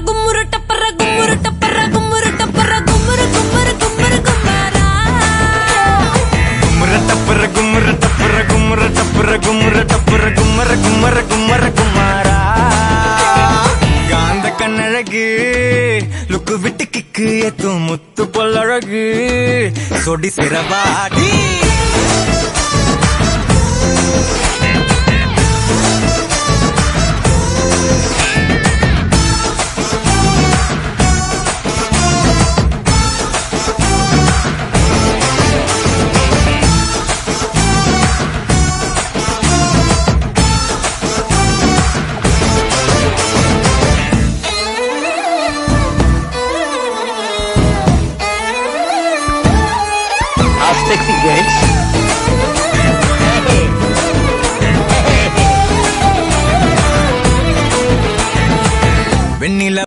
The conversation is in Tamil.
கும்முரு டப்பர கும்முரு டப்பர கும்முரு டப்பர கும்முரு கும்முரு கும்முரு கும்மாரா கும்முரு டப்பர கும்முரு டப்பர கும்முரு டப்பர கும்முரு டப்பர கும்மர கும்மர கும்மர குமாரா காந்த கண்ணழகு லுக்கு விட்டு கிக்கு ஏத்தும் முத்து பொல்லழகு சொடி சிறவாடி sexy girls. வெண்ணில